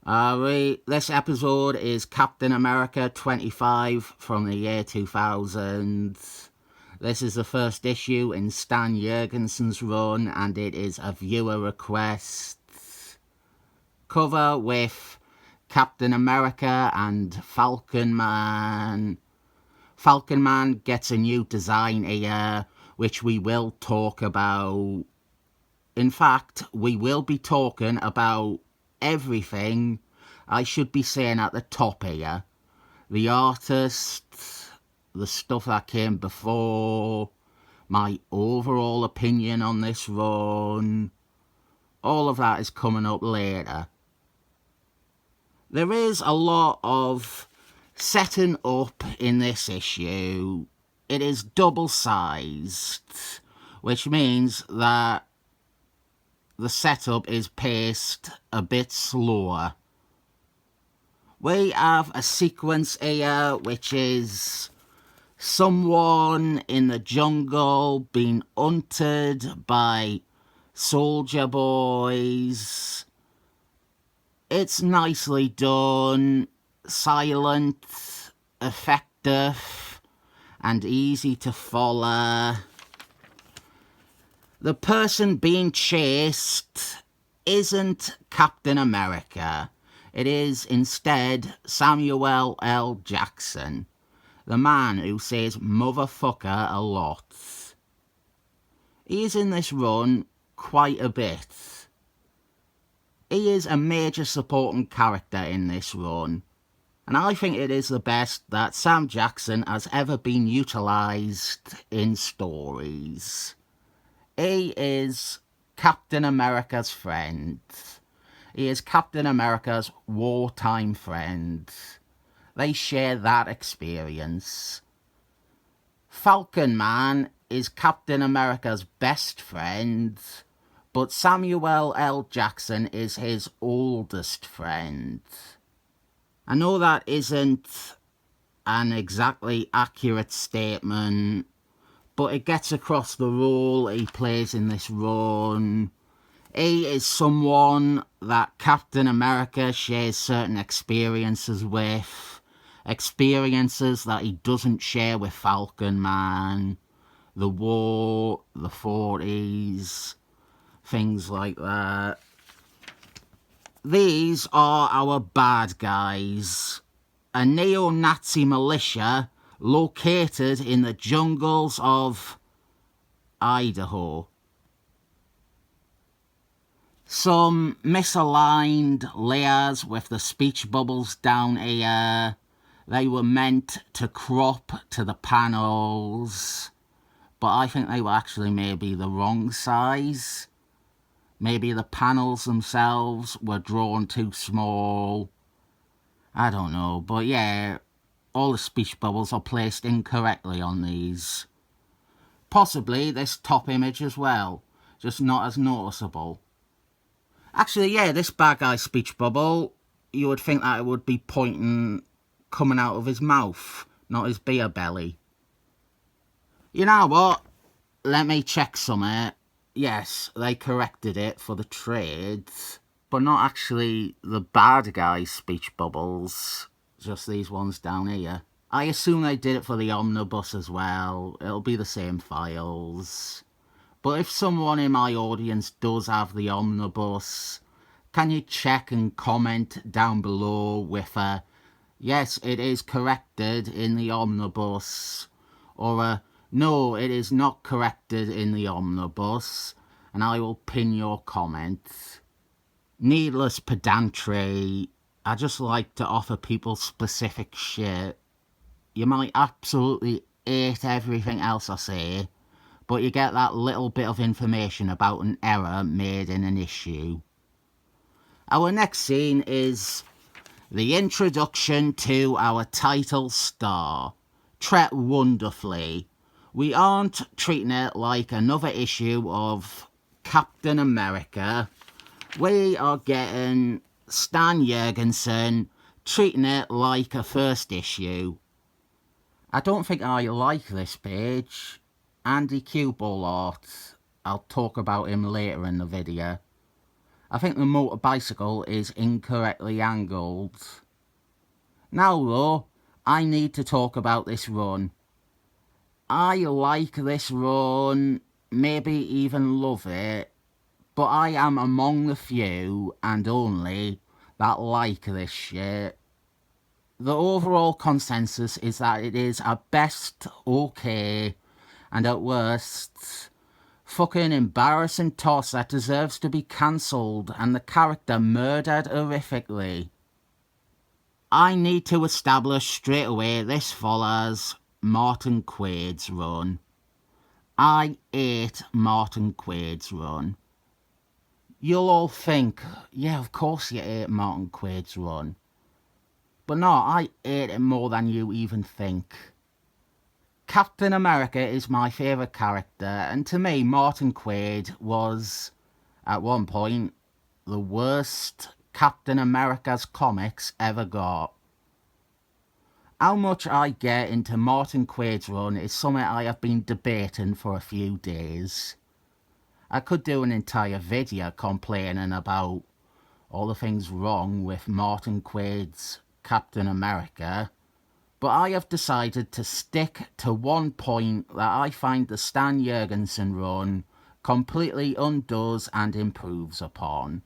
This episode is Captain America 25 from the year 2000. This is the first issue in Stan Jurgensen's run, and it is a viewer request. Cover with Captain America and Falcon Man. Falcon Man gets a new design here, which we will talk about. In fact, we will be talking about everything I should be saying at the top here. The artist, the stuff that came before, my overall opinion on this run. All of that is coming up later. There is a lot of setting up in this issue. It is double-sized, which means that the setup is paced a bit slower. We have a sequence here which is someone in the jungle being hunted by soldier boys. It's nicely done, silent, effective, and easy to follow. The person being chased isn't Captain America. It is instead Samuel L. Jackson, the man who says motherfucker a lot. He is in this run quite a bit. He is a major supporting character in this run, and I think it is the best that Sam Jackson has ever been utilised in stories. He is Captain America's friend. He is Captain America's wartime friend. They share that experience. Falcon Man is Captain America's best friend, but Samuel L. Jackson is his oldest friend. I know that isn't an exactly accurate statement, but it gets across the role he plays in this run. He is someone that Captain America shares certain experiences with. Experiences that he doesn't share with Falcon Man. The war, the 40s, things like that. These are our bad guys. A neo-Nazi militia located in the jungles of Idaho. Some misaligned layers with the speech bubbles down here. They were meant to crop to the panels, but I think they were actually maybe the wrong size. Maybe the panels themselves were drawn too small. I don't know, but yeah, all the speech bubbles are placed incorrectly on these. Possibly this top image as well, just not as noticeable. Actually, yeah, this bad guy speech bubble, you would think that it would be pointing, coming out of his mouth, not his beer belly. You know what? Let me check something. Yes, they corrected it for the trade, but not actually the bad guy speech bubbles, just these ones down here. I assume they did it for the omnibus as well. It'll be the same files. But if someone in my audience does have the omnibus, can you check and comment down below with a yes, it is corrected in the omnibus, or a no, it is not corrected in the omnibus, and I will pin your comment. Needless pedantry. I just like to offer people specific shit. You might absolutely hate everything else I say, but you get that little bit of information about an error made in an issue. Our next scene is the introduction to our title star, Tret Wonderfully. We aren't treating it like another issue of Captain America. We are getting Stan Jurgensen treating it like a first issue. I don't think I like this page. Andy Kubert art. I'll talk about him later in the video. I think the motorbicycle is incorrectly angled. Now though, I need to talk about this run. I like this run, maybe even love it, but I am among the few and only that like this shit. The overall consensus is that it is at best okay, and at worst, fucking embarrassing toss that deserves to be cancelled and the character murdered horrifically. I need to establish straight away this follows Martin Quaid's run. I ate Martin Quaid's run. You'll all think, yeah, of course you ate Martin Quaid's run. But no, I ate it more than you even think. Captain America is my favourite character, and to me, Martin Quaid was, at one point, the worst Captain America's comics ever got. How much I get into Martin Quaid's run is something I have been debating for a few days. I could do an entire video complaining about all the things wrong with Martin Quaid's Captain America, but I have decided to stick to one point that I find the Stan Jurgensen run completely undoes and improves upon.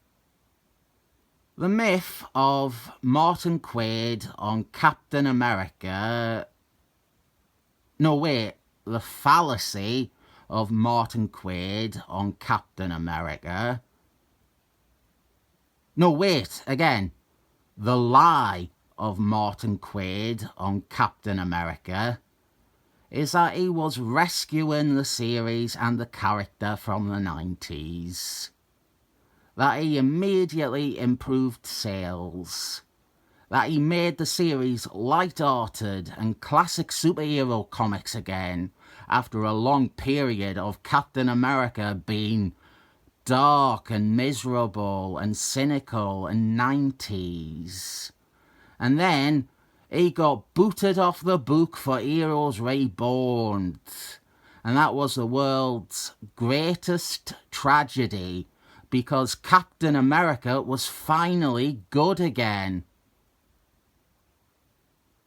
The myth of Martin Quaid on Captain America... No, wait. The fallacy of Martin Quaid on Captain America... No, wait, again. The lie of Martin Quaid on Captain America is that he was rescuing the series and the character from the 90s. That he immediately improved sales. That he made the series light-hearted and classic superhero comics again after a long period of Captain America being dark and miserable and cynical and 90s. And then he got booted off the book for Heroes Reborn. And that was the world's greatest tragedy because Captain America was finally good again.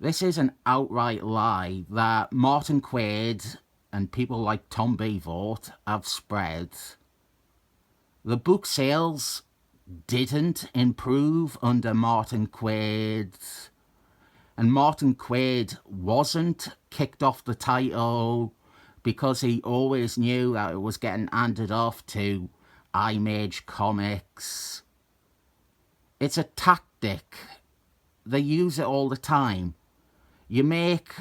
This is an outright lie that Martin Quaid and people like Tom Beevort have spread. The book sales didn't improve under Martin Quaid, and Martin Quaid wasn't kicked off the title because he always knew that it was getting handed off to Image Comics. It's a tactic. They use it all the time. You make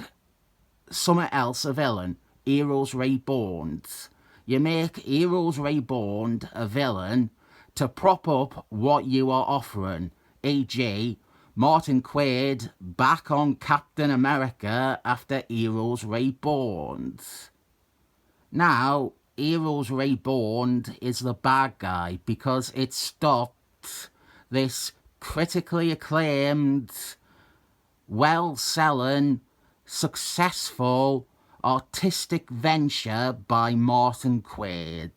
something else a villain, Heroes Reborn. You make Heroes Reborn a villain to prop up what you are offering, e.g. Martin Quaid back on Captain America after Heroes Reborn. Now, Heroes Reborn is the bad guy because it stopped this critically acclaimed, well-selling, successful, artistic venture by Martin Quaid.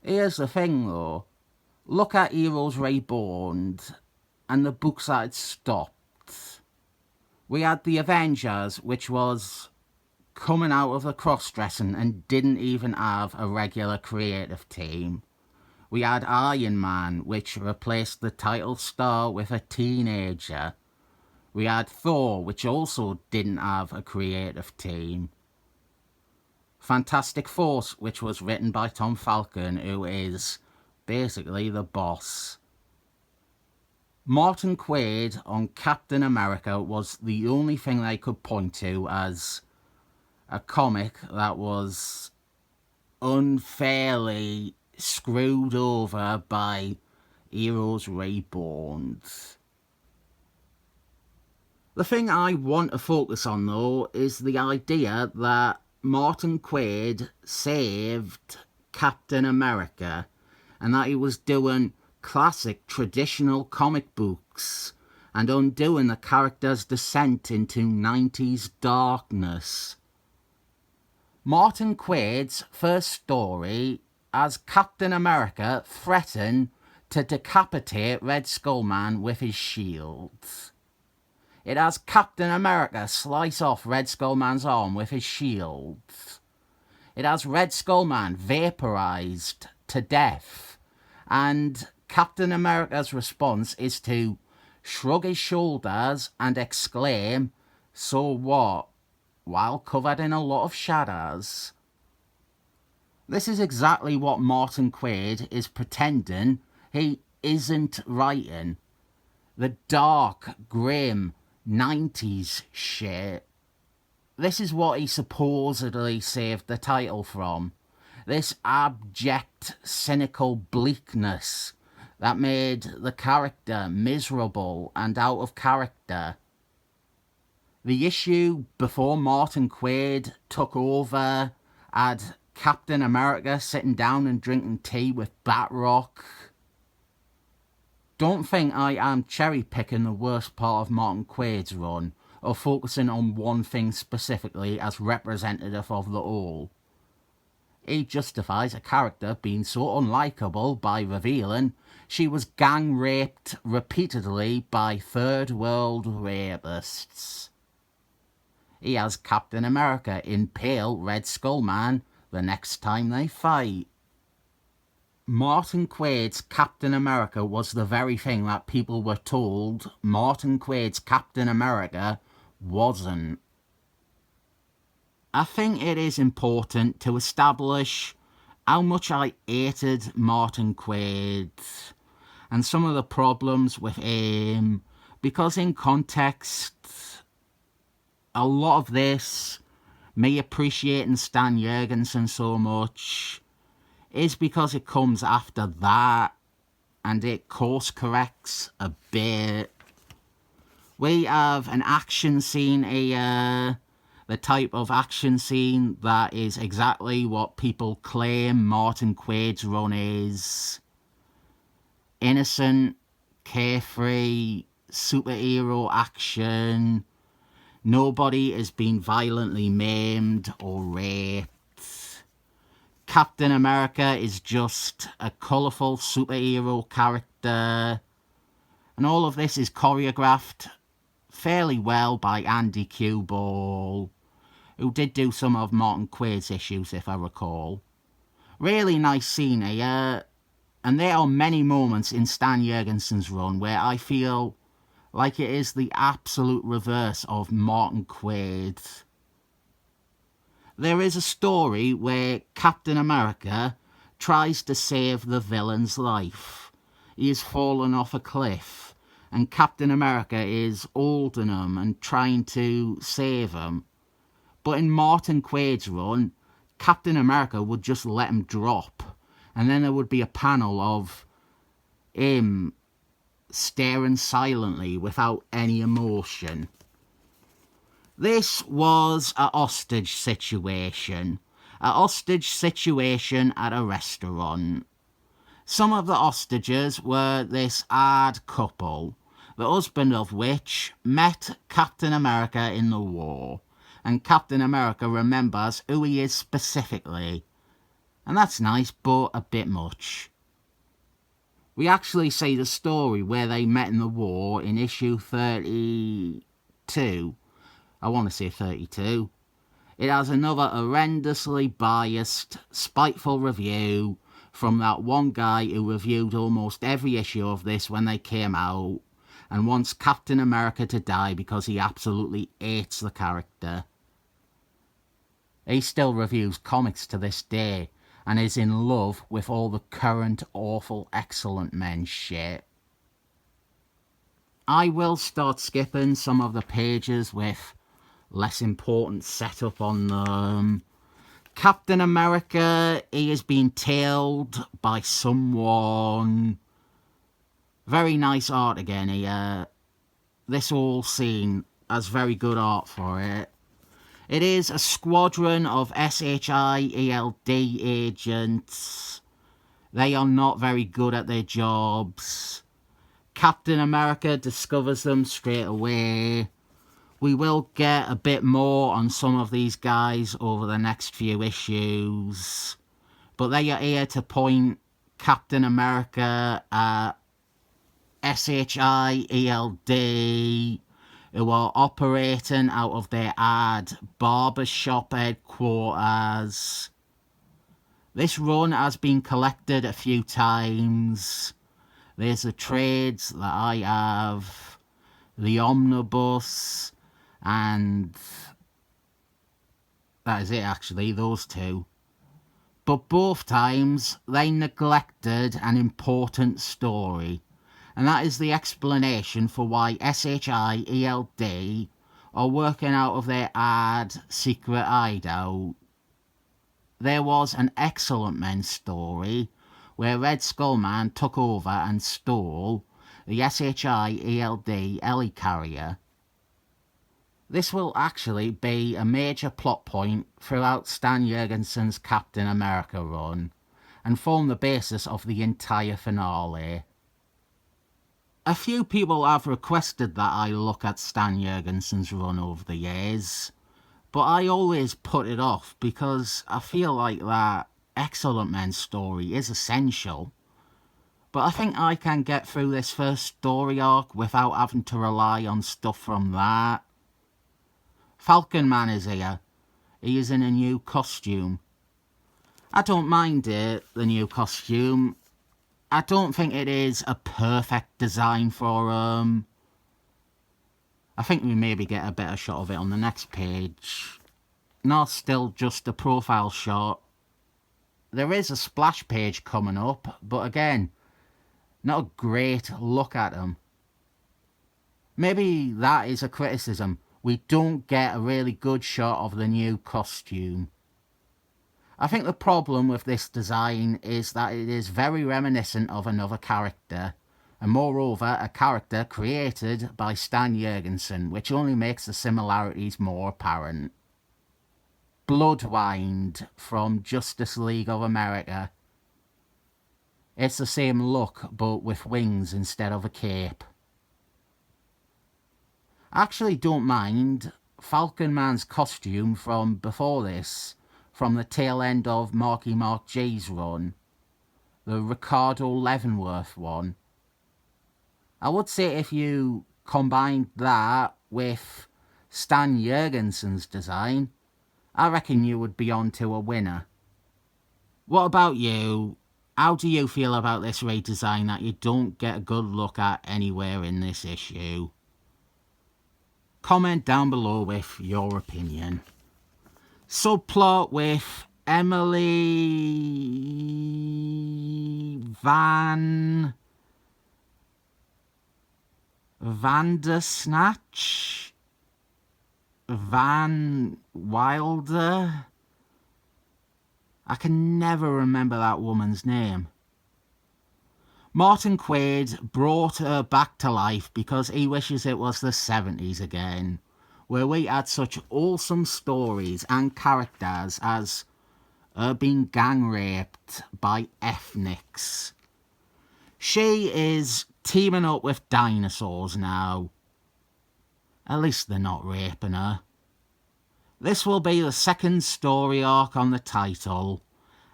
Here's the thing though, look at Heroes Reborn and the books that it stopped. We had the Avengers, which was coming out of the cross-dressing and didn't even have a regular creative team. We had Iron Man, which replaced the title star with a teenager. We had Thor, which also didn't have a creative team. Fantastic Four, which was written by Tom Falcon, who is basically the boss. Martin Quaid on Captain America was the only thing they could point to as a comic that was unfairly screwed over by Heroes Reborn. The thing I want to focus on though is the idea that Martin Quaid saved Captain America and that he was doing classic traditional comic books and undoing the character's descent into 90s darkness. Martin Quaid's first story as Captain America threatened to decapitate Red Skull Man with his shield. It has Captain America slice off Red Skull Man's arm with his shield. It has Red Skull Man vaporized to death. And Captain America's response is to shrug his shoulders and exclaim, "So what?" while covered in a lot of shadows. This is exactly what Martin Quaid is pretending he isn't writing. The dark, grim 90s shit. This is what he supposedly saved the title from. This abject, cynical bleakness that made the character miserable and out of character. The issue before Martin Quaid took over had Captain America sitting down and drinking tea with Batroc. Don't think I am cherry-picking the worst part of Martin Quaid's run, or focusing on one thing specifically as representative of the whole. He justifies a character being so unlikable by revealing she was gang-raped repeatedly by third world rapists. He has Captain America impale Red Skull Man the next time they fight. Martin Quaid's Captain America was the very thing that people were told Martin Quaid's Captain America wasn't. I think it is important to establish how much I hated Martin Quaid and some of the problems with him, because in context, a lot of this, me appreciating Stan Jurgensen so much, is because it comes after that and it course corrects a bit. We have an action scene here, the type of action scene that is exactly what people claim Martin Quaid's run is. Innocent, carefree, superhero action. Nobody is being violently maimed or raped. Captain America is just a colourful superhero character. And all of this is choreographed fairly well by Andy Kubert, who did do some of Martin Quaid's issues, if I recall. Really nice scene here. And there are many moments in Stan Jurgensen's run where I feel like it is the absolute reverse of Martin Quaid. There is a story where Captain America tries to save the villain's life. He has fallen off a cliff, and Captain America is holding him and trying to save him. But in Martin Quaid's run, Captain America would just let him drop, and then there would be a panel of him staring silently without any emotion. This was a hostage situation. A hostage situation at a restaurant. Some of the hostages were this odd couple, the husband of which met Captain America in the war, and Captain America remembers who he is specifically. And that's nice, but a bit much. We actually see the story where they met in the war in issue 32. I want to say 32. It has another horrendously biased, spiteful review from that one guy who reviewed almost every issue of this when they came out and wants Captain America to die because he absolutely hates the character. He still reviews comics to this day and is in love with all the current awful Excellent Men shit. I will start skipping some of the pages with less important setup on them. Captain America, he is being tailed by someone. Very nice art again here. This whole scene has very good art for it. It is a squadron of S.H.I.E.L.D. agents. They are not very good at their jobs. Captain America discovers them straight away. We will get a bit more on some of these guys over the next few issues. but they are here to point Captain America at S.H.I.E.L.D, who are operating out of their ad barbershop headquarters. This run has been collected a few times. There's the trades that I have, the omnibus, and that is it actually, those two. But both times they neglected an important story, and that is the explanation for why S.H.I.E.L.D are working out of their ad secret hideout. There was an Excellent Men story where Red Skull Man took over and stole the S.H.I.E.L.D helicarrier. This will actually be a major plot point throughout Stan Jurgensen's Captain America run and form the basis of the entire finale. A few people have requested that I look at Stan Jurgensen's run over the years, but I always put it off because I feel like that Excellent Men story is essential. But I think I can get through this first story arc without having to rely on stuff from that. Falcon Man is here. He is in a new costume. I don't mind it, the new costume. I don't think it is a perfect design for him. I think we maybe get a better shot of it on the next page. Not still just a profile shot. There is a splash page coming up, but again, not a great look at him. Maybe that is a criticism. We don't get a really good shot of the new costume. I think the problem with this design is that it is very reminiscent of another character, and moreover a character created by Stan Jurgensen, which only makes the similarities more apparent. Bloodwind from Justice League of America. It's the same look but with wings instead of a cape. I actually don't mind Falcon Man's costume from before this, from the tail end of Marky Mark G's run, the Ricardo Leavenworth one. I would say if you combined that with Stan Jurgensen's design, I reckon you would be on to a winner. What about you? How do you feel about this redesign that you don't get a good look at anywhere in this issue? Comment down below with your opinion. Subplot with Emily Vandersnatch? Van Wilder? I can never remember that woman's name. Martin Quaid brought her back to life because he wishes it was the 70s again, where we had such awesome stories and characters as her being gang raped by ethnics. She is teaming up with dinosaurs now. At least they're not raping her. This will be the second story arc on the title,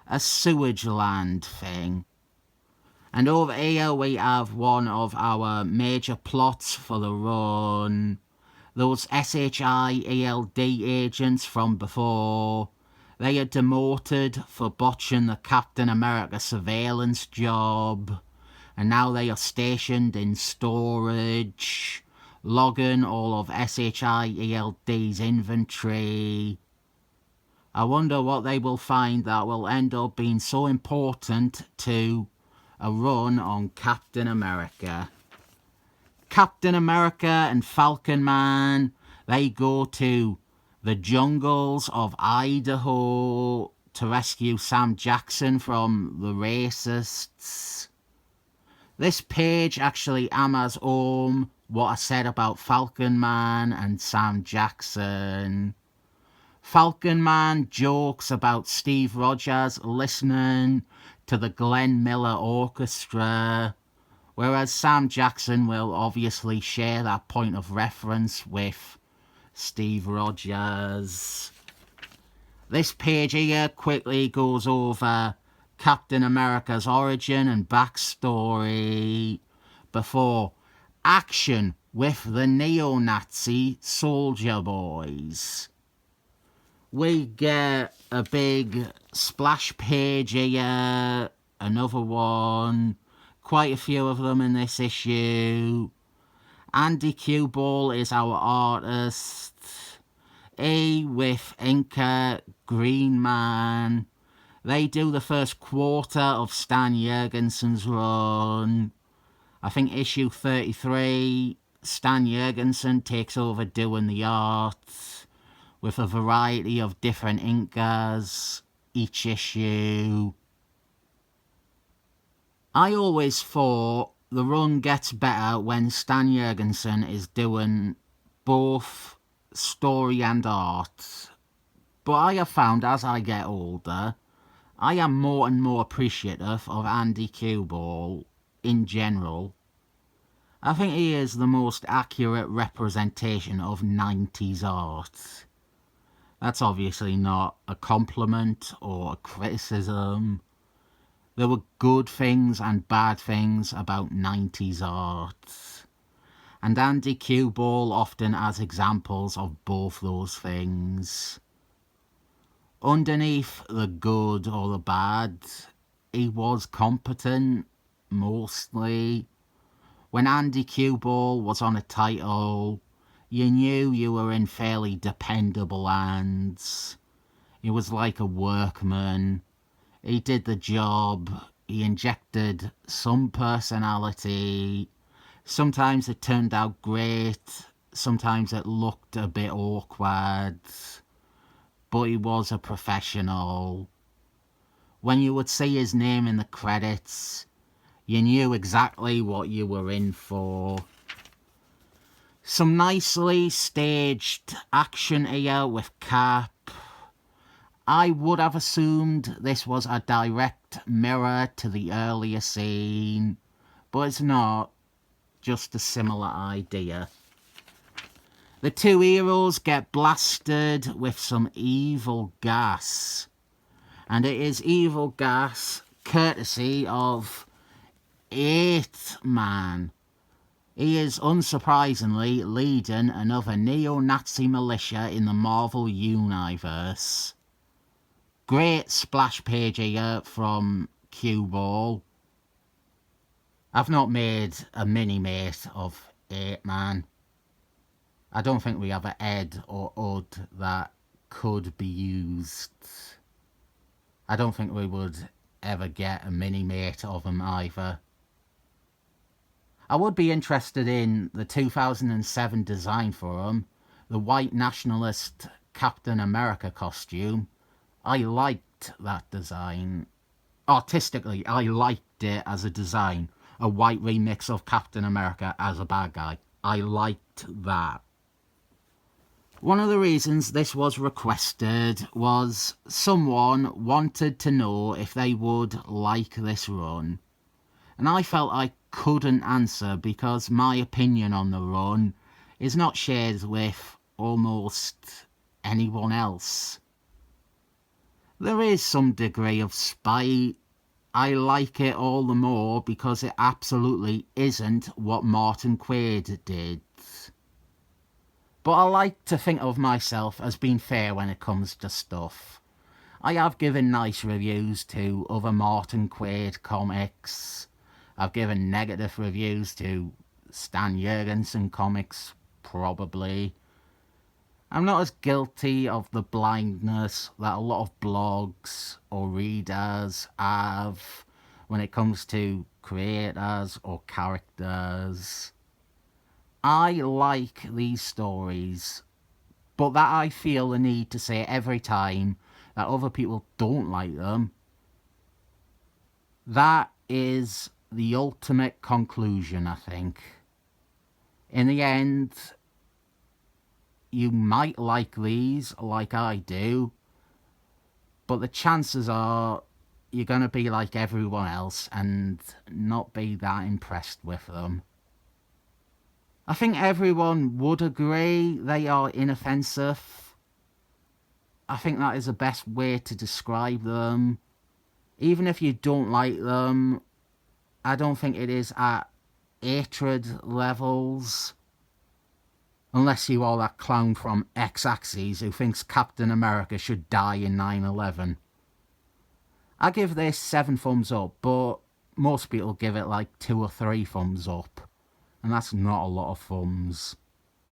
a sewage land thing. And over here we have one of our major plots for the run. Those S.H.I.E.L.D agents from before. They are demoted for botching the Captain America surveillance job. And now they are stationed in storage, logging all of S.H.I.E.L.D's inventory. I wonder what they will find that will end up being so important to a run on Captain America. Captain America and Falcon Man, they go to the jungles of Idaho to rescue Sam Jackson from the racists. This page actually hammers home what I said about Falcon Man and Sam Jackson. Falcon Man jokes about Steve Rogers listening to the Glenn Miller Orchestra, whereas Sam Jackson will obviously share that point of reference with Steve Rogers. This page here quickly goes over Captain America's origin and backstory before action with the neo-Nazi soldier boys. We get a big splash page here, another one, quite a few of them in this issue. Andy Kubert is our artist. A with inker, Green Man. They do the first quarter of Stan Jurgensen's run. I think issue 33, Stan Jurgensen takes over doing the art with a variety of different inkers each issue. I always thought the run gets better when Stan Jurgensen is doing both story and art. But I have found as I get older, I am more and more appreciative of Andy Kubert in general. I think he is the most accurate representation of 90s art. That's obviously not a compliment or a criticism. There were good things and bad things about 90s art. And Andy Kubert often has examples of both those things. Underneath the good or the bad, he was competent, mostly. When Andy Kubert was on a title, you knew you were in fairly dependable hands. He was like a workman. He did the job. He injected some personality. Sometimes it turned out great. Sometimes it looked a bit awkward. But he was a professional. When you would see his name in the credits, you knew exactly what you were in for. Some nicely staged action here with Cap. I would have assumed this was a direct mirror to the earlier scene, but it's not, just a similar idea. The two heroes get blasted with some evil gas, and it is evil gas courtesy of A.I.M. He is unsurprisingly leading another neo-Nazi militia in the Marvel Universe. Great splash page here from Kubert. I've not made a mini-mate of A.I.M. I don't think we have a Ed or Ud that could be used. I don't think we would ever get a mini-mate of him either. I would be interested in the 2007 design for him, the white nationalist Captain America costume. I liked that design. Artistically, I liked it as a design. A white remix of Captain America as a bad guy. I liked that. One of the reasons this was requested was someone wanted to know if they would like this run. And I felt I couldn't answer because my opinion on the run is not shared with almost anyone else. There is some degree of spite. I like it all the more because it absolutely isn't what Martin Quaid did. But I like to think of myself as being fair when it comes to stuff. I have given nice reviews to other Martin Quaid comics. I've given negative reviews to Stan Jurgensen comics, probably. I'm not as guilty of the blindness that a lot of blogs or readers have when it comes to creators or characters. I like these stories, but that I feel the need to say every time that other people don't like them, that is the ultimate conclusion, I think. In the end, you might like these like I do, but the chances are you're going to be like everyone else and not be that impressed with them. I think everyone would agree they are inoffensive. I think that is the best way to describe them. Even if you don't like them, I don't think it is at hatred levels. Unless you are that clown from X-Axis who thinks Captain America should die in 9/11. I give this 7 thumbs up, but most people give it like 2 or 3 thumbs up. And that's not a lot of thumbs.